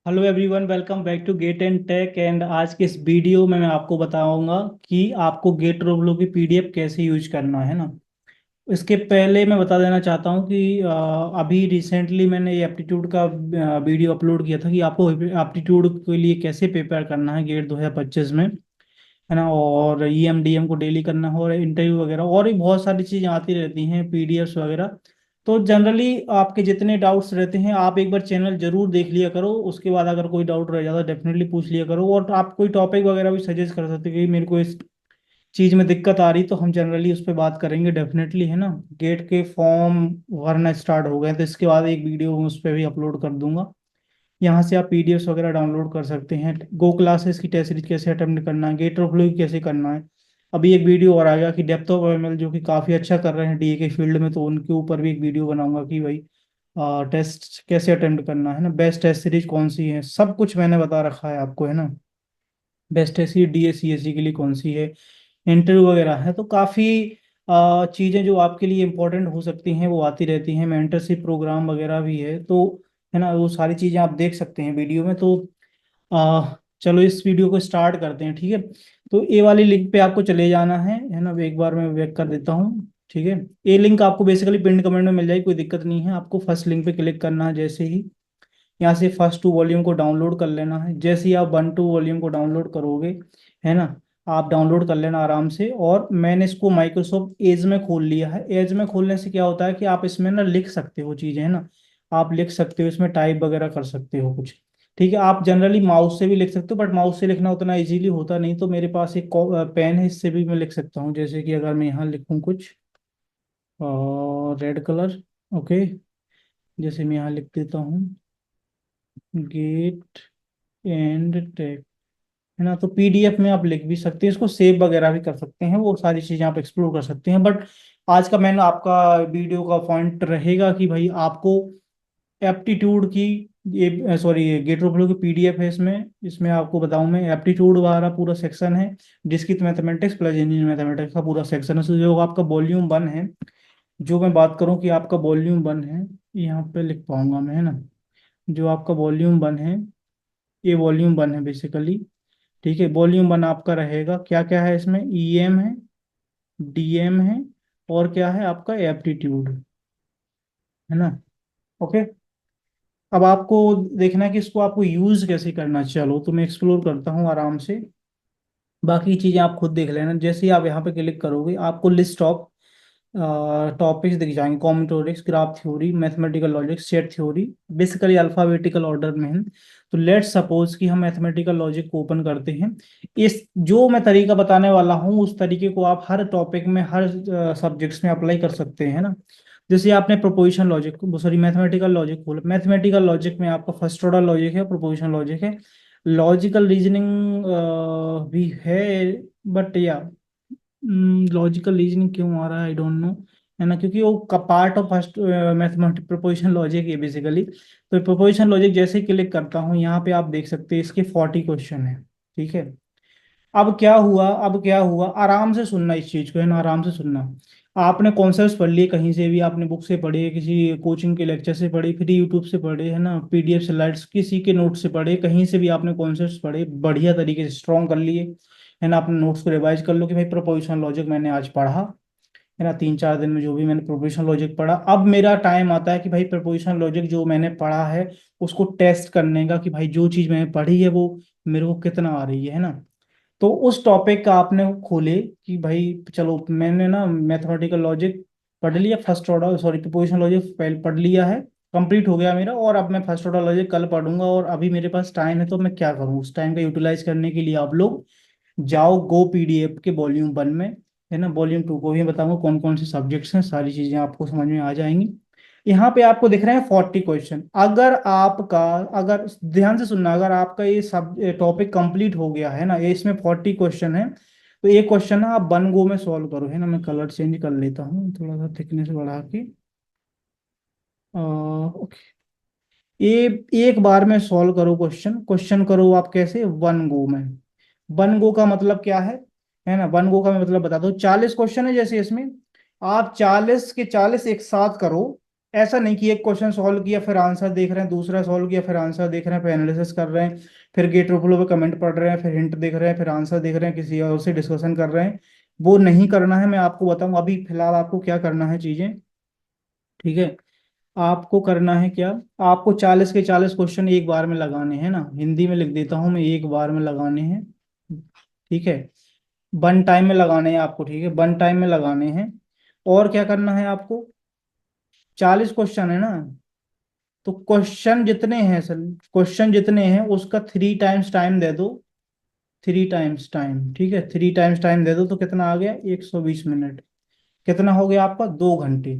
Hello everyone, welcome back to gate and tech. And आज के इस वीडियो में मैं आपको बताऊंगा कि आपको गेट ओवरफ्लो की पीडीएफ कैसे यूज करना है ना। इसके पहले मैं बता देना चाहता हूँ कि अभी रिसेंटली मैंने ये एप्टीट्यूड का वीडियो अपलोड किया था कि आपको एप्टीट्यूड के लिए कैसे प्रिपेयर करना है गेट 2025 में, है ना। और ईएमडीएम को डेली करना हो, और इंटरव्यू वगैरह और भी बहुत सारी चीज़ें आती रहती हैं, पीडीएफ्स वगैरह। तो जनरली आपके जितने डाउट्स रहते हैं आप एक बार चैनल जरूर देख लिया करो। उसके बाद अगर कोई डाउट रह जाता है डेफिनेटली पूछ लिया करो, और आप कोई टॉपिक वगैरह भी सजेस्ट कर सकते हो कि मेरे को इस चीज़ में दिक्कत आ रही, तो हम जनरली उस पर बात करेंगे डेफिनेटली, है ना। गेट के फॉर्म भरना स्टार्ट हो गए तो इसके बाद एक वीडियो उस पर भी अपलोड कर दूंगा। यहाँ से आप पीडीएफ्स वगैरह डाउनलोड कर सकते हैं। गो क्लासेस की टेस्ट सीरीज कैसे अटेम्प्ट करना है, गेट ऑफ कैसे करना है। अभी एक वीडियो और आ गया कि डेप्थ ऑफ एमएल जो कि काफ़ी अच्छा कर रहे हैं डीए के फील्ड में, तो उनके ऊपर भी एक वीडियो बनाऊंगा कि भाई टेस्ट कैसे अटेम्प्ट करना है ना, बेस्ट टेस्ट सीरीज कौन सी है, सब कुछ मैंने बता रखा है आपको, है ना। Best test series DA CSC के लिए कौन सी है, इंटरव्यू वगैरह है। तो काफ़ी चीज़ें जो आपके लिए इंपॉर्टेंट हो सकती हैं वो आती रहती हैं। मेंटरशिप प्रोग्राम वगैरह भी है, तो है ना, वो सारी चीज़ें आप देख सकते हैं वीडियो में। तो चलो इस वीडियो को स्टार्ट करते हैं, ठीक है। तो ए वाली लिंक पे आपको चले जाना है ना। एक बार मैं बैक कर देता हूँ, ठीक है। ये लिंक आपको बेसिकली पिन कमेंट में मिल जाएगी, कोई दिक्कत नहीं है। आपको फर्स्ट लिंक पे क्लिक करना है। जैसे ही यहाँ से फर्स्ट टू वॉल्यूम को डाउनलोड कर लेना है। जैसे ही आप वन टू वॉल्यूम को डाउनलोड करोगे, है ना, आप डाउनलोड कर लेना आराम से। और मैंने इसको माइक्रोसॉफ्ट एज में खोल लिया है। एज में खोलने से क्या होता है कि आप इसमें ना लिख सकते हो चीज़ें, है ना। आप लिख सकते हो इसमें, टाइप वगैरह कर सकते हो कुछ, ठीक है। आप जनरली माउस से भी लिख सकते हो, बट माउस से लिखना उतना इजीली होता नहीं। तो मेरे पास एक पेन है, इससे भी मैं लिख सकता हूँ। जैसे कि अगर मैं यहाँ लिखूँ कुछ रेड कलर, ओके। जैसे मैं यहाँ लिख देता हूँ गेट एंड टेक, है ना। तो पीडीएफ में आप लिख भी सकते हैं, इसको सेव वगैरह भी कर सकते हैं, वो सारी चीज़ें आप एक्सप्लोर कर सकते हैं। बट आज का मैंने आपका वीडियो का पॉइंट रहेगा कि भाई आपको एप्टीट्यूड की, ये सॉरी, ये गेट ओवरफ्लो की पीडीएफ है। इसमें इसमें आपको बताऊं मैं, एप्टीट्यूड वाला पूरा सेक्शन है। Discrete mathematics plus engineering mathematics का पूरा सेक्शन है। तो जो आपका वॉल्यूम वन है, जो मैं बात करूं कि आपका वॉल्यूम वन है, यहाँ पे लिख पाऊंगा मैं, है ना। जो आपका वॉल्यूम वन है, ये वॉल्यूम वन है बेसिकली, ठीक है। वॉल्यूम वन आपका रहेगा, क्या क्या है इसमें, ईएम है, डीएम है, और क्या है आपका एप्टीट्यूड, है ना। ओके। अब आपको देखना है कि इसको आपको यूज कैसे करना। चलो तो मैं एक्सप्लोर करता हूँ आराम से, बाकी चीजें आप खुद देख लेना। जैसे ही आप यहाँ पे क्लिक करोगे आपको लिस्ट ऑफ टॉपिक्स दिख जाएंगे। Combinatorics, graph theory, mathematical logic, set theory, basically alphabetical order में है। तो लेट्स सपोज कि हम मैथमेटिकल लॉजिक को ओपन करते हैं। इस जो मैं तरीका बताने वाला हूँ उस तरीके को आप हर टॉपिक में, हर सब्जेक्ट्स में अप्लाई कर सकते हैं, है ना। जैसे आपने proposition logic, sorry, mathematical logic खोला। मैथमेटिकल लॉजिक में आपका फर्स्ट ऑर्डर लॉजिक है, प्रोपोजिशन लॉजिक है, लॉजिकल रीजनिंग भी है। बट या लॉजिकल रीजनिंग क्यों आ रहा है, आई डोंट नो, है ना, क्योंकि वो का part of first mathematic proposition logic है बेसिकली। तो प्रोपोजिशन लॉजिक जैसे ही क्लिक करता हूँ यहाँ पे आप देख सकते हैं इसके 40 क्वेश्चन है, ठीक है। अब क्या हुआ, आराम से सुनना इस चीज को, है ना, आराम से सुनना। आपने कॉन्सेप्ट्स पढ़ लिए कहीं से भी, आपने बुक से पढ़े, किसी कोचिंग के लेक्चर से पढ़े, फिर यूट्यूब से पढ़े, है ना, पीडीएफ स्लाइड्स किसी के नोट से पढ़े, कहीं से भी आपने कॉन्सेप्ट्स पढ़े, बढ़िया तरीके से स्ट्रॉन्ग कर लिए, है ना। अपने नोट्स को रिवाइज कर लो कि भाई प्रोपोजिशन लॉजिक मैंने आज पढ़ा, है ना, 3 4 दिन में जो भी मैंने प्रोपोजिशन लॉजिक पढ़ा। अब मेरा टाइम आता है कि भाई प्रोपोजिशन लॉजिक जो मैंने पढ़ा है उसको टेस्ट करने का, कि भाई जो चीज़ मैंने पढ़ी है वो मेरे को कितना आ रही है ना। तो उस टॉपिक का आपने खोले कि भाई चलो मैंने ना मैथमेटिकल लॉजिक पढ़ लिया, first order sorry proposition logic पहले पढ़ लिया है, कंप्लीट हो गया मेरा। और अब मैं फर्स्ट ऑर्डर लॉजिक कल पढ़ूंगा, और अभी मेरे पास टाइम है, तो मैं क्या करूँ उस टाइम का यूटिलाइज करने के लिए आप लोग जाओ गो पीडीएफ के वॉल्यूम वन में, है ना। वॉल्यूम टू को भी बताऊंगा कौन कौन से सब्जेक्ट्स हैं, सारी चीजें आपको समझ में आ जाएंगी। यहाँ पे आपको दिख रहे हैं 40 क्वेश्चन। अगर ध्यान से सुनना, अगर आपका ये सब टॉपिक कंप्लीट हो गया है ना, ये इसमें 40 क्वेश्चन है, तो एक क्वेश्चन ना आप वन गो में सॉल्व करो, है ना। मैं कलर चेंज कर लेता हूँ थोड़ा सा, थिकनेस बढ़ा के, ओके। ये एक बार में सॉल्व करो क्वेश्चन। क्वेश्चन करो आप कैसे, वन गो में। वन गो का मतलब क्या है ना, वन गो का मैं मतलब बता दो। 40 क्वेश्चन है जैसे इसमें, आप 40 के 40 एक साथ करो, ऐसा नहीं कि एक क्वेश्चन सॉल्व किया फिर आंसर देख रहे हैं, दूसरा सॉल्व किया फिर आंसर देख रहे हैं, फिर एनालिसिस कर रहे हैं, फिर गेट ओवरफ्लो पे कमेंट पढ़ रहे हैं, फिर हिंट देख रहे हैं, फिर आंसर देख रहे हैं, किसी और से डिस्कशन कर रहे हैं। वो नहीं करना है। मैं आपको बताऊं अभी फिलहाल आपको क्या करना है चीजें। ठीक है। आपको करना है क्या, आपको 40 के 40 क्वेश्चन एक बार में लगाने हैं ना, हिंदी में लिख देता हूँ मैं, एक बार में लगाने हैं। ठीक है। वन टाइम में लगाने हैं आपको, ठीक है, वन टाइम में लगाने हैं। और क्या करना है आपको, 40 क्वेश्चन है ना, तो क्वेश्चन जितने हैं सर, क्वेश्चन जितने हैं उसका 3 टाइम्स टाइम दे दो। 3 टाइम्स टाइम, ठीक है, 3 टाइम्स टाइम दे दो तो कितना आ गया, 120 मिनट। कितना हो गया आपका, 2 घंटे।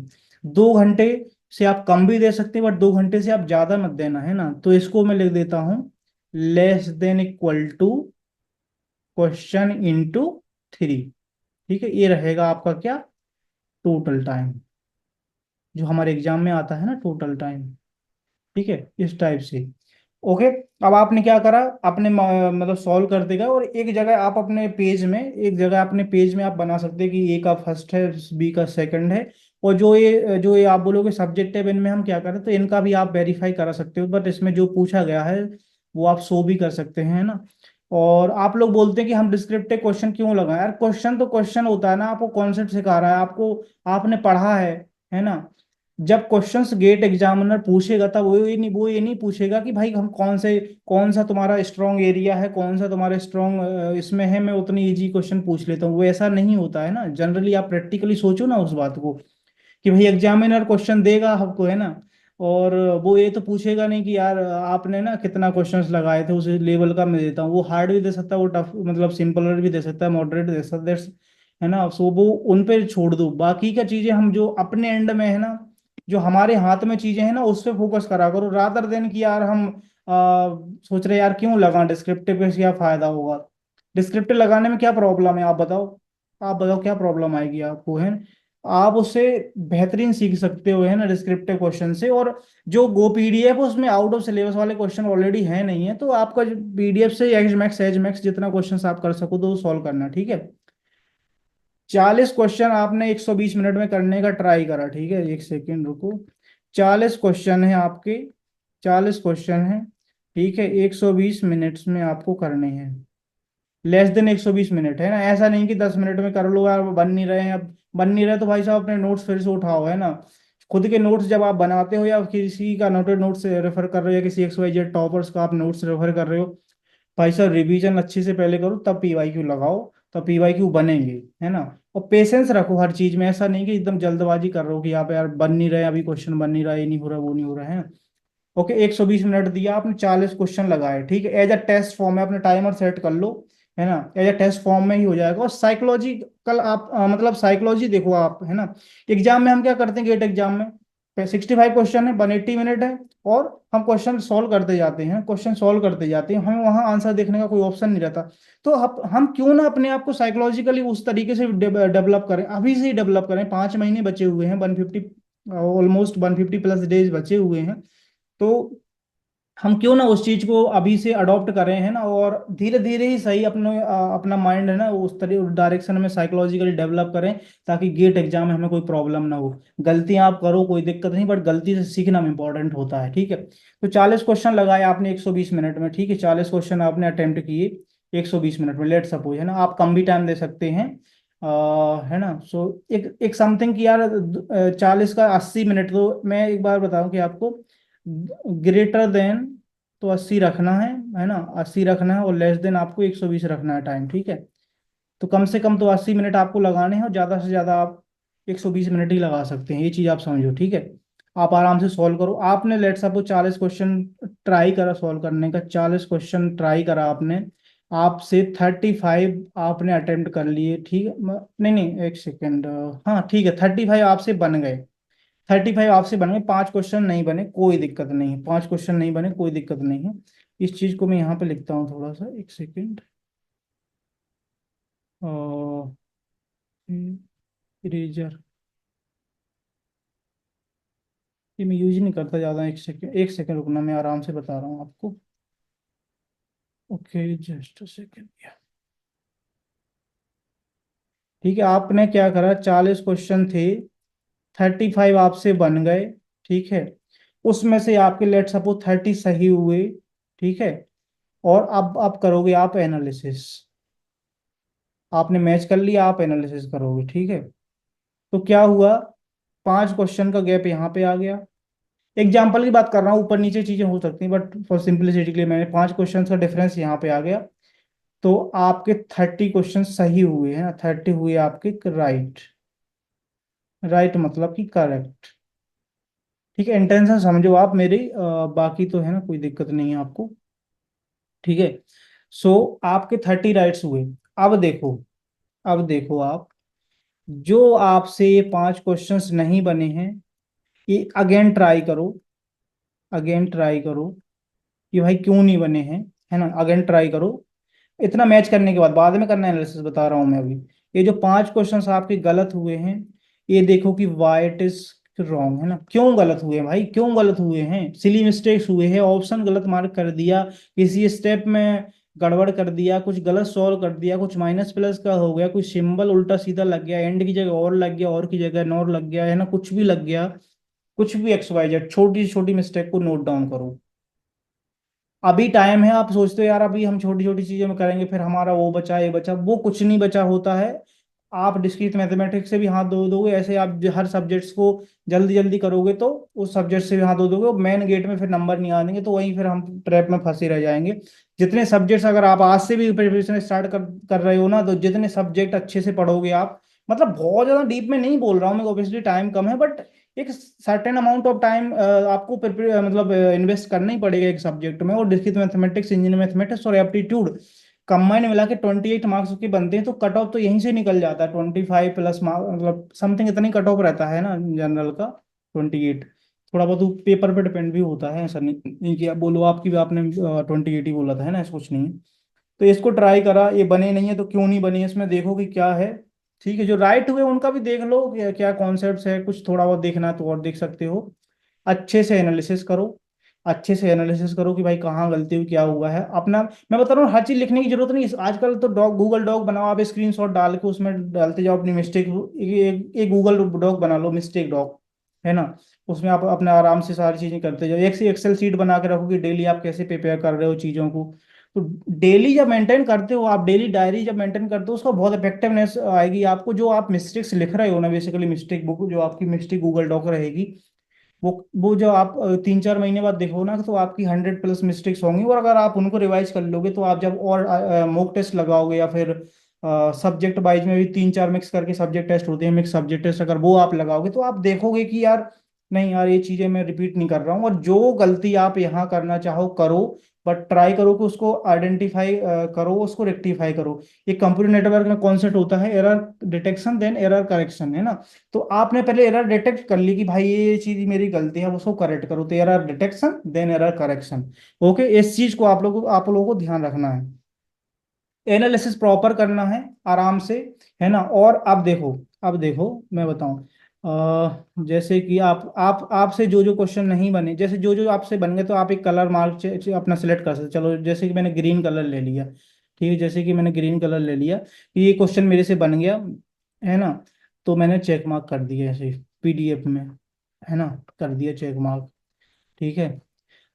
2 घंटे से आप कम भी दे सकते हैं, बट 2 घंटे से आप ज्यादा मत देना, है ना। तो इसको मैं लिख देता हूं, less than equal to question into 3। ठीक है, ये रहेगा आपका क्या, टोटल टाइम, जो हमारे एग्जाम में आता है ना, टोटल टाइम। ठीक है, इस टाइप से। ओके। अब आपने क्या करा, आपने मतलब सॉल्व कर देगा, और एक जगह आप अपने पेज में, एक जगह अपने पेज में आप बना सकते हैं कि ए का फर्स्ट है, बी का सेकंड है, और जो ये आप बोलोगे सब्जेक्ट है, इनमें हम क्या करें, तो इनका भी आप वेरीफाई करा सकते हो, बट इसमें जो पूछा गया है वो आप शो भी कर सकते हैं, है ना। और आप लोग बोलते हैं कि हम डिस्क्रिप्टिव क्वेश्चन क्यों लगाएं, यार क्वेश्चन तो क्वेश्चन होता है ना, आपको कॉन्सेप्ट सिखा रहा है आपको, आपने पढ़ा है ना। जब क्वेश्चंस गेट एग्जामिनर पूछेगा तब वो ये नहीं पूछेगा कि भाई हम कौन सा तुम्हारा स्ट्रांग एरिया है, कौन सा तुम्हारा स्ट्रांग इसमें है, मैं उतनी इजी क्वेश्चन पूछ लेता हूँ, वो ऐसा नहीं होता है ना। जनरली आप प्रैक्टिकली सोचो ना उस बात को, कि भाई एग्जामिनर क्वेश्चन देगा हमको, है ना, और वो ये तो पूछेगा नहीं कि यार आपने ना कितना क्वेश्चंस लगाए थे, उस लेवल का मैं देता हूँ। वो हार्ड भी दे सकता है, वो टफ मतलब सिंपलर भी दे सकता है, मॉडरेट दे सकता है, है ना। सो वो उन पे छोड़ दो, बाकी का चीजें हम जो अपने एंड में है ना, जो हमारे हाथ में चीजें हैं ना, उस पे फोकस करा करो, रादर देन कि यार हम सोच रहे यार क्यों लगा डिस्क्रिप्टिव पे, क्या फायदा होगा। डिस्क्रिप्टिव लगाने में क्या प्रॉब्लम है, आप बताओ। आप बताओ क्या प्रॉब्लम आएगी आपको, है। आप उससे बेहतरीन सीख सकते हो, है ना, डिस्क्रिप्टिव क्वेश्चन से। और जो गो पीडीएफ उसमें आउट ऑफ सिलेबस वाले क्वेश्चन ऑलरेडी है नहीं है, तो आपका पीडीएफ से एज मैक्स जितना क्वेश्चन आप कर सको तो सॉल्व करना, ठीक है। 40 क्वेश्चन आपने 120 मिनट में करने का ट्राई करा, ठीक है, एक सेकेंड रुको। 40 क्वेश्चन है आपके, 40 क्वेश्चन है, ठीक है, 120 मिनट्स में आपको करने हैं। लेस देन 120 मिनट, है ना। ऐसा नहीं कि 10 मिनट में कर लो यार, बन नहीं रहे हैं, अब बन नहीं रहे तो भाई साहब अपने नोट्स फिर से उठाओ, है ना। खुद के नोट्स जब आप बनाते हो, या किसी का नोटेड नोट्स रेफर कर रहे हो, या किसी XYZ टॉपर्स का आप नोट्स रेफर कर रहे हो, भाई साहब रिवीजन अच्छे से पहले करो, तब पीवाईक्यू लगाओ, तब पीवाईक्यू बनेंगे, है ना। और पेशेंस रखो हर चीज में, ऐसा नहीं कि एकदम जल्दबाजी कर रहे हो कि आप यार बन नहीं रहे, अभी क्वेश्चन बन नहीं रहा, ये नहीं हो रहा, वो नहीं हो रहा है। ओके, 120 मिनट दिया आपने, 40 क्वेश्चन लगाए, ठीक है, एज अ टेस्ट फॉर्म में अपने टाइमर सेट कर लो, है ना। एज अ टेस्ट फॉर्म में ही हो जाएगा। और साइकोलॉजिकल आप मतलब साइकोलॉजी देखो आप, है ना। एग्जाम में हम क्या करते हैं, गेट एग्जाम में 65 क्वेश्चन है, 180 मिनट है, और हम क्वेश्चन सॉल्व करते जाते हैं, क्वेश्चन सॉल्व करते जाते हैं, हमें वहां आंसर देखने का कोई ऑप्शन नहीं रहता। तो हम क्यों ना अपने आप को साइकोलॉजिकली उस तरीके से डेवलप करें, अभी से ही डेवलप करें। 5 महीने बचे हुए हैं, 150, ऑलमोस्ट 150+ डेज बचे हुए हैं। तो हम क्यों ना उस चीज को अभी से अडॉप्ट करें, है ना, और धीरे धीरे ही सही अपना माइंड है ना उस तरह डायरेक्शन में साइकोलॉजिकली डेवलप करें, ताकि गेट एग्जाम में हमें कोई प्रॉब्लम ना हो। गलतियां आप करो कोई दिक्कत नहीं, बट गलती से सीखना इंपॉर्टेंट होता है, ठीक है। तो 40 क्वेश्चन लगाए आपने 120 मिनट में, ठीक है, 40 क्वेश्चन आपने अटेम्प्ट किए 120 मिनट में, लेट सपोज, है ना, आप कम भी टाइम दे सकते हैं, है ना। सो एक एक समथिंग कि यार 40 का 80 मिनट, तो मैं एक बार बताऊं कि आपको ग्रेटर देन तो 80 रखना है ना, 80 रखना है, और लेस देन आपको 120 रखना है टाइम, ठीक है। तो कम से कम तो 80 मिनट आपको लगाने हैं, और ज़्यादा से ज़्यादा आप 120 मिनट ही लगा सकते हैं, ये चीज़ आप समझो, ठीक है। आप आराम से सॉल्व करो। आपने लेट सपोज 40 क्वेश्चन ट्राई करा सॉल्व करने का, 40 क्वेश्चन ट्राई करा आपने, आपसे 35 आपने अटेम्प्ट कर लिए, ठीक है, नहीं नहीं एक सेकेंड, हाँ ठीक है, 35 आपसे बन गए। 35 आपसे बन गए, 5 क्वेश्चन नहीं बने कोई दिक्कत नहीं है, 5 क्वेश्चन नहीं बने कोई दिक्कत नहीं है। इस चीज को मैं यहाँ पे लिखता हूँ थोड़ा सा, एक सेकेंड। इरेजर, ये मैं यूज नहीं करता ज़्यादा, एक सेकेंड रुकना, मैं आराम से बता रहा हूँ आपको। Okay, just second. ठीक है, आपने क्या करा, 40 क्वेश्चन थे, 35 आपसे बन गए, ठीक है, उसमें से आपके लेट सपोज 30 सही हुए, ठीक है। और अब करोगे आप एनालिसिस, आपने मैच कर लिया, आप एनालिसिस करोगे, ठीक है। तो क्या हुआ, 5 क्वेश्चन का गैप यहाँ पे आ गया। एग्जाम्पल की बात कर रहा हूँ, ऊपर नीचे चीजें हो सकती हैं, बट फॉर सिंपलिसिटी के लिए मैंने 5 क्वेश्चन का डिफरेंस यहाँ पे आ गया। तो आपके 30 क्वेश्चन सही हुए हैं ना, 30 हुए आपके राइट। राइट मतलब कि करेक्ट। ठीक है, इंटेंशन समझो आप मेरी, बाकी तो है ना, कोई दिक्कत नहीं है आपको। ठीक है, सो आपके 30 राइट्स हुए। अब देखो, अब देखो आप, जो आपसे ये 5 क्वेश्चंस नहीं बने हैं, ये अगेन ट्राई करो। अगेन ट्राई करो कि भाई क्यों नहीं बने हैं, है ना, अगेन ट्राई करो। इतना मैच करने के बाद बाद में करना एनालिसिस, बता रहा हूं मैं अभी। ये जो 5 क्वेश्चंस आपके गलत हुए हैं, ये देखो कि वाई इट इज रॉन्ग, है ना। क्यों गलत हुए हैं भाई, क्यों गलत हुए हैं, सिली मिस्टेक्स हुए हैं, ऑप्शन गलत मार्क कर दिया, किसी स्टेप में गड़बड़ कर दिया, कुछ गलत सॉल्व कर दिया, कुछ माइनस प्लस का हो गया, कुछ सिंबल उल्टा सीधा लग गया, एंड की जगह और लग गया, और की जगह नॉर लग गया, है ना, कुछ भी लग गया। कुछ भी एक्स वाई जेड, छोटी छोटी मिस्टेक को नोट डाउन करो। अभी टाइम है, आप सोचते हो यार अभी हम छोटी छोटी चीजों में करेंगे, फिर हमारा वो बचा ये बचा, वो कुछ नहीं बचा होता है। आप डिस्क्रीट मैथमेटिक्स से भी हाथ धो दोगे, ऐसे आप हर सब्जेक्ट्स को जल्दी जल्दी करोगे तो उस सब्जेक्ट से भी हाथ धो दोगे, मेन गेट में फिर नंबर नहीं आएंगे, तो वहीं फिर हम ट्रैप में फंसे रह जाएंगे। जितने सब्जेक्ट्स अगर आप आज से भी प्रिपरेशन स्टार्ट कर रहे हो ना, तो जितने सब्जेक्ट अच्छे से पढ़ोगे आप, मतलब बहुत ज्यादा डीप में नहीं बोल रहा हूँ मैं, ऑब्वियसली टाइम कम है, बट एक सर्टेन अमाउंट ऑफ टाइम आपको मतलब इन्वेस्ट करना ही पड़ेगा एक सब्जेक्ट में। और डिस्क्रीट मैथमेटिक्स, इंजीनियरिंग मैथमेटिक्स और एप्टीट्यूड कंबाइन मिला के 28 मार्क्स के बनते हैं, तो कट ऑफ तो यहीं से निकल जाता है, 25 प्लस मार्क, मतलब समथिंग इतना ही कट ऑफ रहता है ना जनरल का, 28। थोड़ा बहुत पेपर पे डिपेंड भी होता है, ऐसा नहीं कि आप बोलो आपकी भी आपने 28 ही बोला था, है ना, ऐसा कुछ नहीं है। तो इसको ट्राई करा, ये बने नहीं है तो क्यों नहीं बने, इसमें देखो कि क्या है। ठीक है, जो राइट हुए उनका भी देख लो, क्या क्या कॉन्सेप्ट्स है, कुछ थोड़ा बहुत देखना है तो और देख सकते हो। अच्छे से एनालिसिस करो, अच्छे से एनालिसिस करो कि भाई कहाँ गलती हुई, क्या हुआ है अपना। मैं बता रहा हूँ, हर चीज लिखने की जरूरत नहीं है आजकल तो, डॉग गूगल डॉग बनाओ, आप स्क्रीनशॉट डाल के उसमें डालते जाओ अपनी मिस्टेक। एक गूगल डॉग बना लो, मिस्टेक डॉग, है ना। उसमें आप अपने आराम से सारी चीजें करते जाओ, एक से एक्सेल सीट बना के रखो कि डेली आप कैसे प्रिपेयर कर रहे हो चीजों को। तो डेली जब मेंटेन करते हो आप, डेली डायरी जब मेंटेन करते हो, उसका बहुत इफेक्टिवनेस आएगी आपको। जो आप मिस्टेक्स लिख रहे हो ना, बेसिकली मिस्टेक बुक, जो आपकी मिस्टेक गूगल डॉक रहेगी, वो जो आप 3-4 महीने बाद देखो ना, तो आपकी 100 प्लस मिस्टेक्स होंगी। और अगर आप उनको रिवाइज कर लोगे, तो आप जब और मॉक टेस्ट लगाओगे, या फिर सब्जेक्ट वाइज में भी 3-4 मिक्स करके सब्जेक्ट टेस्ट होते हैं, मिक्स सब्जेक्ट टेस्ट, अगर वो आप लगाओगे तो आप देखोगे कि यार नहीं यार, ये चीजें मैं रिपीट नहीं कर रहा हूँ। और जो गलती आप यहाँ करना चाहो करो, बट ट्राई करो कि उसको आइडेंटिफाई करो, उसको रेक्टिफाई करो। ये कंप्यूटर नेटवर्क में कॉन्सेप्ट होता है error detection then error correction, है ना। तो आपने पहले एरर डिटेक्ट कर ली कि भाई ये चीज मेरी गलती है, उसको करेक्ट करो, तो error detection then error correction. Okay, इस चीज को आप लोगों को ध्यान रखना है, एनालिसिस प्रॉपर करना है आराम से, है ना। और अब देखो मैं बताऊं, जैसे कि आप आपसे जो जो क्वेश्चन नहीं बने, जैसे जो जो आपसे बन गए, तो आप एक कलर मार्क अपना सिलेक्ट कर सकते। चलो जैसे कि मैंने ग्रीन कलर ले लिया, ठीक है, जैसे कि मैंने ग्रीन कलर ले लिया कि ये क्वेश्चन मेरे से बन गया, है ना। तो मैंने चेक मार्क कर दिया ऐसे पीडीएफ में, है ना, कर दिया चेक मार्क। ठीक है,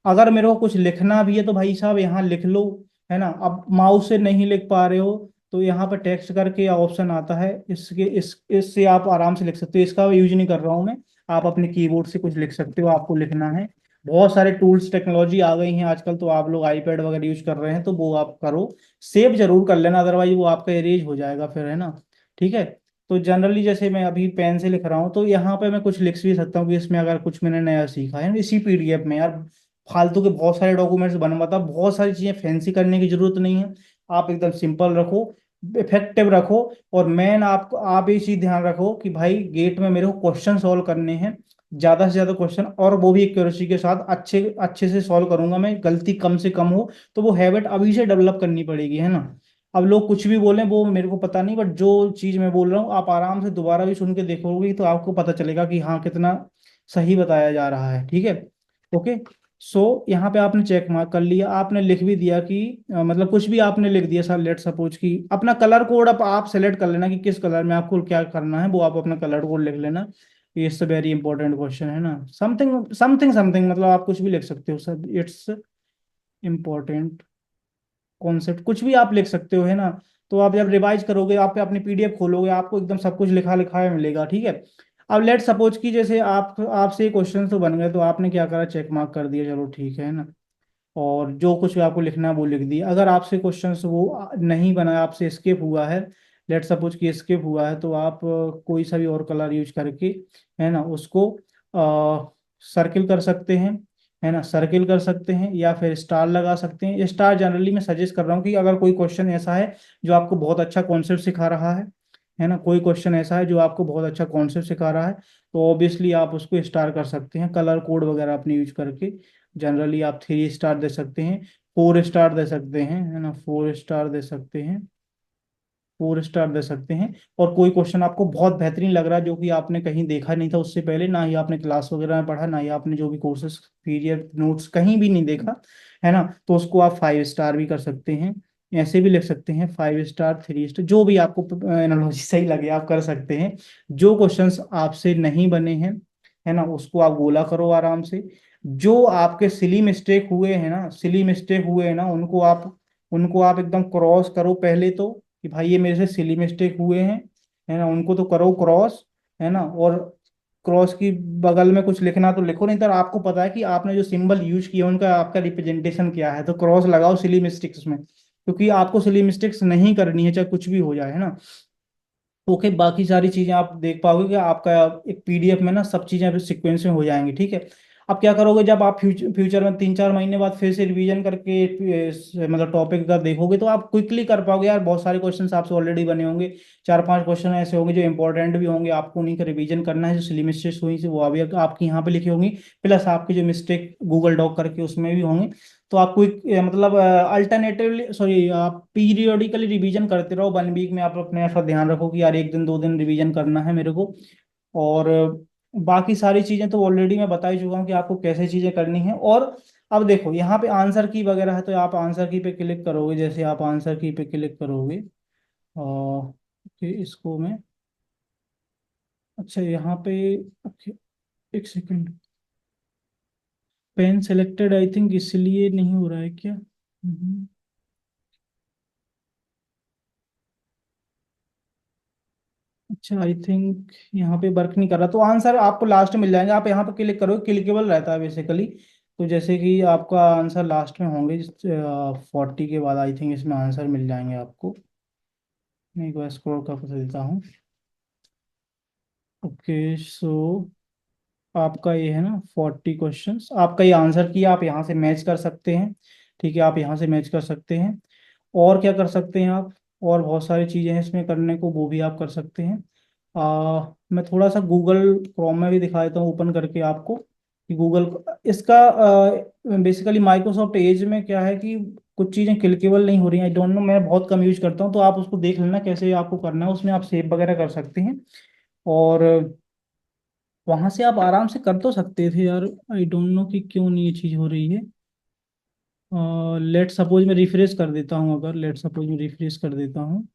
अगर मेरे को कुछ लिखना भी है तो भाई साहब यहाँ लिख लो, है ना। अब माउस से नहीं लिख पा रहे हो, तो यहाँ पर टेक्स्ट करके ऑप्शन आता है, इससे आप आराम से लिख सकते हो, इसका यूज नहीं कर रहा हूँ मैं। आप अपने कीबोर्ड से कुछ लिख सकते हो, आपको लिखना है। बहुत सारे टूल्स टेक्नोलॉजी आ गई हैं आजकल, तो आप लोग आईपैड वगैरह यूज कर रहे हैं, तो वो आप करो। सेव जरूर कर लेना, अदरवाइज वो आपका इरेज हो जाएगा फिर, है ना। ठीक है, तो जनरली जैसे मैं अभी पेन से लिख रहा हूँ, तो यहाँ पे मैं कुछ लिख भी सकता हूँ कि इसमें अगर कुछ मैंने नया सीखा है इसी पीडीएफ में यार। फालतू के बहुत सारे डॉक्यूमेंट्स बनवाता, बहुत सारी चीजें फैंसी करने की जरूरत नहीं है। आप एकदम सिंपल रखो, इफेक्टिव रखो। और मेन आप ये चीज ध्यान रखो कि भाई गेट में मेरे को क्वेश्चन सॉल्व करने हैं, ज्यादा से ज्यादा क्वेश्चन, और वो भी एक्यूरेसी के साथ, अच्छे अच्छे से सॉल्व करूंगा मैं, गलती कम से कम हो। तो वो हैबिट अभी से डेवलप करनी पड़ेगी, है ना। अब लोग कुछ भी बोलें वो मेरे को पता नहीं, बट जो चीज मैं बोल रहा हूँ आप आराम से दोबारा भी सुन के देखोगे, तो आपको पता चलेगा कि हाँ कितना सही बताया जा रहा है। ठीक है, ओके। सो यहाँ पे आपने चेक मार्क कर लिया, आपने लिख भी दिया कि मतलब कुछ भी आपने लिख दिया सर, लेट सपोज कि अपना कलर कोड अब आप सेलेक्ट कर लेना कि किस कलर में आपको क्या करना है, वो आप अपना कलर कोड लिख लेना। इट्स वेरी इंपॉर्टेंट क्वेश्चन है ना, समथिंग समथिंग समथिंग, मतलब आप कुछ भी लिख सकते हो सर, इट्स इम्पोर्टेंट कॉन्सेप्ट, कुछ भी आप लिख सकते हो है ना। तो आप जब रिवाइज करोगे, आप अपनी पीडीएफ खोलोगे, आपको एकदम सब कुछ लिखा लिखा मिलेगा, ठीक है। अब लेट सपोज कि जैसे आप आपसे क्वेश्चन तो बन गए, तो आपने क्या करा, चेक मार्क कर दिया, चलो ठीक है ना, और जो कुछ भी आपको लिखना है वो लिख दिया। अगर आपसे क्वेश्चन वो नहीं बना, आपसे स्किप हुआ है, लेट सपोज कि स्किप हुआ है, तो आप कोई सा भी और कलर यूज करके है ना उसको सर्किल कर सकते हैं, है ना, सर्किल कर सकते हैं, या फिर स्टार लगा सकते हैं। स्टार जनरली मैं सजेस्ट कर रहा हूँ कि अगर कोई क्वेश्चन ऐसा है जो आपको बहुत अच्छा कॉन्सेप्ट सिखा रहा है ना, कोई क्वेश्चन ऐसा है जो आपको बहुत अच्छा कॉन्सेप्ट सिखा रहा है, तो ऑब्वियसली आप उसको स्टार कर सकते हैं, कलर कोड वगैरह अपने यूज करके। जनरली आप 3 स्टार दे सकते हैं, 4 स्टार दे सकते हैं, है ना, 4 स्टार दे सकते हैं, 4 स्टार दे सकते हैं। और कोई क्वेश्चन आपको बहुत बेहतरीन लग रहा है, जो कि आपने कहीं देखा नहीं था उससे पहले, ना ही आपने क्लास वगैरह में पढ़ा, ना ही आपने जो भी कोर्सेज पीडीएफ नोट्स कहीं भी नहीं देखा, है ना, तो उसको आप 5 स्टार भी कर सकते हैं। ऐसे भी लिख सकते हैं, 5 स्टार, 3 स्टार, जो भी आपको एनालॉजी सही लगे आप कर सकते हैं। जो क्वेश्चंस आपसे नहीं बने हैं, है ना, उसको आप गोला करो आराम से। जो आपके सिली मिस्टेक हुए हैं ना, सिली मिस्टेक हुए हैं ना, उनको आप एकदम क्रॉस करो पहले तो, कि भाई ये मेरे से सिली मिस्टेक हुए हैं, है ना, उनको तो करो क्रॉस, है ना। और क्रॉस की बगल में कुछ लिखना तो लिखो, नहीं तो आपको पता है कि आपने जो सिंबल यूज किया उनका आपका रिप्रेजेंटेशन क्या है, तो क्रॉस लगाओ सिली मिस्टेक्स में, क्योंकि आपको सिली मिस्टेक्स नहीं करनी है, चाहे कुछ भी हो जाए, है ना। ओके, बाकी सारी चीजें आप देख पाओगे कि आपका एक पीडीएफ में ना सब चीजें सीक्वेंस में हो जाएंगी, ठीक है। अब क्या करोगे, जब आप फ्यूचर में 3-4 महीने बाद फिर से रिवीजन करके मतलब टॉपिक का देखोगे, तो आप क्विकली कर पाओगे यार, बहुत सारे क्वेश्चंस आपसे ऑलरेडी बने होंगे, 4-5 क्वेश्चन ऐसे होंगे जो इंपॉर्टेंट भी होंगे, आपको उन्हीं का रिवीजन करना है, जो सिली मिस्टेक्स हुई थी वो अभी आपकी यहाँ पे लिखी होंगी, प्लस आपकी जो मिस्टेक गूगल डॉक करके उसमें भी होंगे। तो आप क्विक मतलब अल्टरनेटिवली, सॉरी, आप पीरियोडिकली रिवीजन करते रहो, 1 वीक में आप अपने ऐसा ध्यान रखो कि यार 1 दिन 2 दिन रिवीजन करना है मेरे को। और बाकी सारी चीजें तो ऑलरेडी मैं बता ही चुका हूँ कि आपको कैसे चीजें करनी है। और अब देखो यहाँ पे आंसर की वगैरह है, तो आप आंसर की पे क्लिक करोगे, जैसे आप आंसर की पे क्लिक करोगे, ओके, इसको मैं, अच्छा यहाँ पे, ओके, एक second, pen selected I think इसलिए नहीं हो रहा है क्या। अच्छा, आई थिंक यहाँ पे वर्क नहीं कर रहा, तो आंसर आपको लास्ट में मिल जाएंगे, आप यहाँ पे क्लिक करो, क्लिकेबल रहता है बेसिकली। तो जैसे कि आपका आंसर लास्ट में होंगे, 40 के बाद आई थिंक इसमें आंसर मिल जाएंगे आपको। मैं एक बार स्क्रॉल कर देता हूँ। ओके, सो आपका ये है ना 40 क्वेश्चंस, आपका ये आंसर की आप यहाँ से मैच कर सकते हैं, ठीक है, आप यहाँ से मैच कर सकते हैं। और क्या कर सकते हैं आप, और बहुत सारी चीज़ें हैं इसमें करने को, वो भी आप कर सकते हैं। मैं थोड़ा सा गूगल क्रोम में भी दिखा देता हूँ ओपन करके आपको, कि गूगल इसका बेसिकली माइक्रोसॉफ्ट एज में क्या है कि कुछ चीज़ें क्लिकेबल नहीं हो रही हैं, आई डोंट नो, मैं बहुत कम यूज करता हूँ, तो आप उसको देख लेना कैसे आपको करना है, उसमें आप सेव वगैरह कर सकते हैं। और वहां से आप आराम से कर तो सकते थे यार, आई डोंट नो कि क्यों नहीं ये चीज़ हो रही है। लेट सपोज मैं रिफ्रेश कर देता हूँ, अगर लेट सपोज मैं रिफ्रेश कर देता हूँ,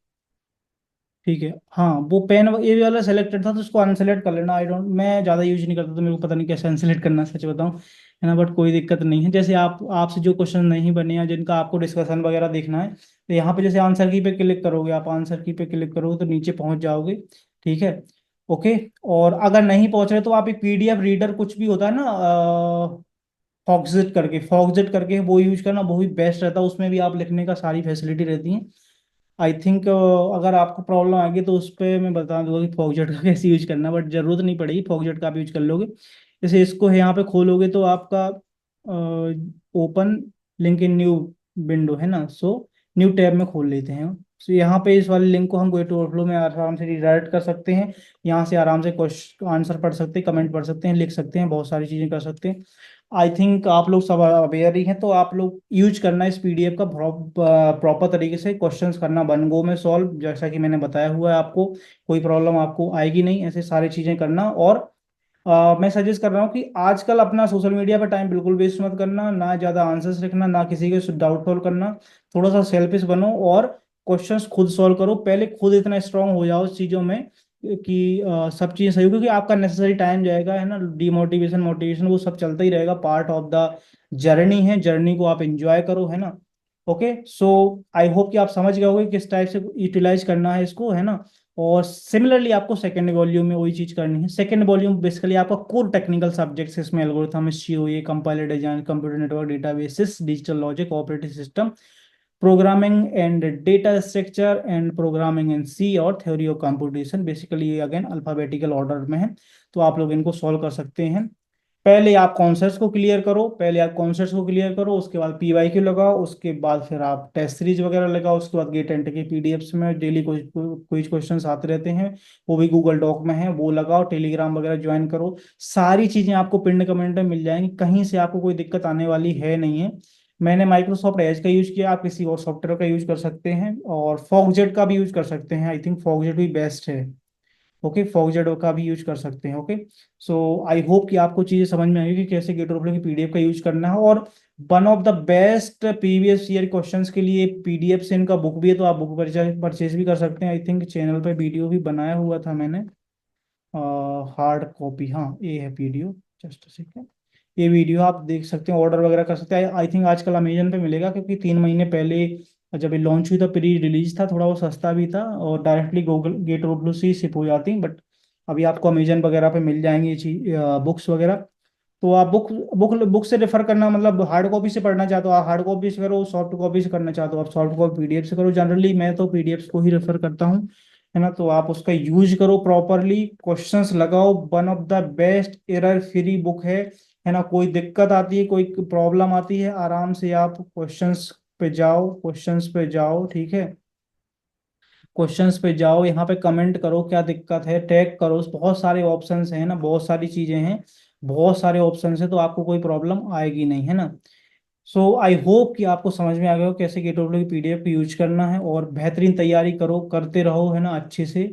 ठीक है, हाँ, वो पेन ये वाला सेलेक्टेड था, तो उसको अनसेलेक्ट कर लेना। आई डोंट, मैं ज़्यादा यूज नहीं करता, तो मेरे को पता नहीं कैसे अनसेलेक्ट करना है, सच बताऊँ, है ना, बट कोई दिक्कत नहीं है। जैसे आप आपसे जो क्वेश्चन नहीं बने हैं, जिनका आपको डिस्कशन वगैरह देखना है, तो यहाँ पे जैसे आंसर की पे क्लिक करोगे, आप आंसर की पे क्लिक करोगे तो नीचे पहुंच जाओगे, ठीक है। ओके, और अगर नहीं पहुंच रहे तो आप एक पीडीएफ रीडर कुछ भी होता है ना, फॉक्सजेट करके वो यूज करना, वो भी बेस्ट रहता है, उसमें भी आप लिखने का सारी फैसिलिटी रहती है। आई थिंक अगर आपको प्रॉब्लम आएगी तो उस पर मैं बता दूंगा कि फॉक्सजेट का कैसे यूज करना, बट जरूरत नहीं पड़ेगी, फॉक्सजेट का आप यूज कर लोगे। जैसे इसको यहाँ पे खोलोगे तो आपका open link in new window है ना, सो न्यू टैब में खोल लेते हैं। सो यहाँ पे इस वाले लिंक को हम गो टू ओवरफ्लो में आराम से रिडायरेक्ट कर सकते हैं, यहाँ से आराम से क्वेश्चन आंसर पढ़ सकते हैं, कमेंट पढ़ सकते हैं, लिख सकते हैं, बहुत सारी चीज़ें कर सकते हैं। आई थिंक आप लोग सब अवेयर ही हैं, तो आप लोग यूज करना इस पीडीएफ का प्रॉपर तरीके से, क्वेश्चंस करना वन गो में सॉल्व, जैसा कि मैंने बताया हुआ है आपको, कोई प्रॉब्लम आपको आएगी नहीं, ऐसे सारी चीजें करना। और मैं सजेस्ट कर रहा हूँ कि आजकल अपना सोशल मीडिया पर टाइम बिल्कुल वेस्ट मत करना, ना ज़्यादा आंसर्स लिखना, ना किसी के डाउट सॉल्व करना, थोड़ा सा सेल्फिश बनो और क्वेश्चंस खुद सॉल्व करो, पहले खुद इतना स्ट्रांग हो जाओ इस चीज़ों में कि सब चीज़ें सही हो, क्योंकि आपका नेसेसरी टाइम जाएगा, है ना। डिमोटिवेशन, मोटिवेशन वो सब चलता ही रहेगा, पार्ट ऑफ द जर्नी है, जर्नी को आप एंजॉय करो, है ना। ओके, सो आई होप कि आप समझ गए होगे किस टाइप से यूटिलाइज करना है इसको, है ना। और सिमिलरली आपको सेकेंड वॉल्यूम में वही चीज़ करनी है। सेकेंड वॉल्यूम बेसिकली आपका कोर टेक्निकल सब्जेक्ट्स, इसमें algorithm, COA, compiler design, computer network, databases, digital logic, operating system, programming and data structure and programming in C, और थ्योरी ऑफ कंप्यूटेशन। बेसिकली ये again alphabetical order में है, तो आप लोग इनको सॉल्व कर सकते हैं। पहले आप कॉन्सेप्ट्स को क्लियर करो, पहले आप कॉन्सेप्ट्स को क्लियर करो, उसके बाद पीवाईक्यू लगाओ, उसके बाद फिर आप टेस्ट सीरीज वगैरह लगाओ, उसके बाद गेट एंड के पीडीएफ्स में डेली कुछ क्वेश्चंस आते रहते हैं, वो भी गूगल डॉक में है, वो लगाओ, टेलीग्राम वगैरह ज्वाइन करो। सारी चीजें आपको पिन कमेंट में मिल जाएंगी, कहीं से आपको कोई दिक्कत आने वाली है नहीं है। मैंने माइक्रोसॉफ्ट एज का यूज किया, आप किसी और सॉफ्टवेयर का यूज कर सकते हैं, और फॉगजेट का भी यूज कर सकते हैं। आई थिंक फॉगजेट भी बेस्ट है। ओके, फॉगजेट का भी यूज कर सकते हैं। ओके, सो आई होप कि आपको चीजें समझ में आएगी कि कैसे गेट ओवरफ्लो की पीडीएफ का यूज करना है। और one of the best previous year questions के लिए पीडीएफ से इनका बुक भी है, तो आप बुक परचेज भी कर सकते हैं। आई थिंक चैनल पे वीडियो भी बनाया हुआ था मैंने, हार्ड कॉपी, हाँ ये है वीडियो, जस्ट सेकेंड। ये वीडियो आप देख सकते हैं, ऑर्डर वगैरह कर सकते हैं। आई थिंक आजकल अमेजन पे मिलेगा, क्योंकि 3 महीने पहले जब ये लॉन्च हुई था, प्री रिलीज था, थोड़ा वो सस्ता भी था, और डायरेक्टली गूगल गेट ओवरफ्लो से ही शिप हो जाती, बट अभी आपको अमेजन वगैरह पे मिल जाएंगी ये चीज, बुक्स वगैरह। तो आप बुक बुक बुक से रेफर करना, मतलब हार्ड कॉपी से पढ़ना चाहते हो आप हार्ड कॉपी से करो, सॉफ्ट कॉपी से करना चाहते हो आप सॉफ्ट कॉपी पीडीएफ से करो। जनरली मैं तो पीडीएफ को ही रेफर करता हूँ, है ना। तो आप उसका यूज करो प्रॉपरली, क्वेश्चंस लगाओ, one of the best error free book है ना। कोई दिक्कत आती है, कोई प्रॉब्लम आती है, आराम से आप क्वेश्चंस पे जाओ, क्वेश्चंस पे जाओ, ठीक है। क्वेश्चंस पे जाओ, यहाँ पे कमेंट करो क्या दिक्कत है, टैग करो, बहुत सारे ऑप्शंस हैं ना, बहुत सारी चीजें हैं, बहुत सारे ऑप्शंस हैं, तो आपको कोई प्रॉब्लम आएगी नहीं, है ना। सो आई होप कि आपको समझ में आ गया हो कैसे गेट ओवरफ्लो की पीडीएफ को यूज करना है, और बेहतरीन तैयारी करो, करते रहो, है ना, अच्छे से।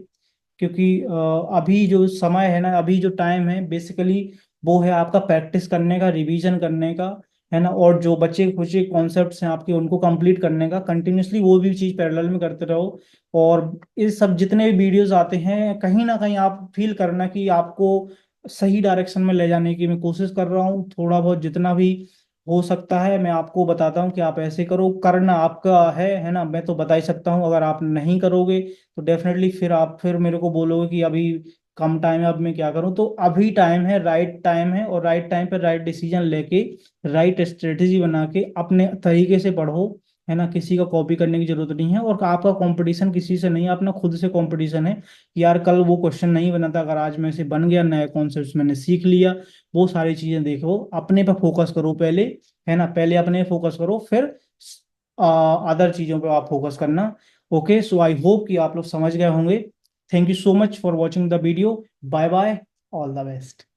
क्योंकि अभी जो समय है ना, अभी जो टाइम है बेसिकली वो है आपका प्रैक्टिस करने का, रिवीजन करने का, है ना। और जो बच्चे कुछ कॉन्सेप्ट्स हैं आपके, उनको कंप्लीट करने का, कंटिन्यूसली वो भी चीज़ पैरेलल में करते रहो। और ये सब जितने भी वीडियोस आते हैं, कहीं ना कहीं आप फील करना कि आपको सही डायरेक्शन में ले जाने की मैं कोशिश कर रहा हूँ, थोड़ा बहुत जितना भी हो सकता है मैं आपको बताता हूँ कि आप ऐसे करो, करना आपका है ना। मैं तो बता ही सकता हूँ, अगर आप नहीं करोगे तो डेफिनेटली फिर आप फिर मेरे को बोलोगे कि अभी कम टाइम है, अब मैं क्या करूं। तो अभी टाइम है, राइट टाइम है, और राइट टाइम पे राइट डिसीजन लेके, राइट स्ट्रेटेजी बना के अपने तरीके से पढ़ो, है ना। किसी का कॉपी करने की जरूरत नहीं है, और आपका कंपटीशन किसी से नहीं है, अपना खुद से कंपटीशन है कि यार कल वो क्वेश्चन नहीं बना था, अगर आज में से बन गया, नया कॉन्सेप्ट मैंने सीख लिया, वो सारी चीजें देखो, अपने पे फोकस करो पहले, है ना। पहले अपने फोकस करो, फिर अदर चीजों पे आप फोकस करना। ओके, सो आई होप कि आप लोग समझ गए होंगे। Thank you so much for watching the video. Bye bye, all the best.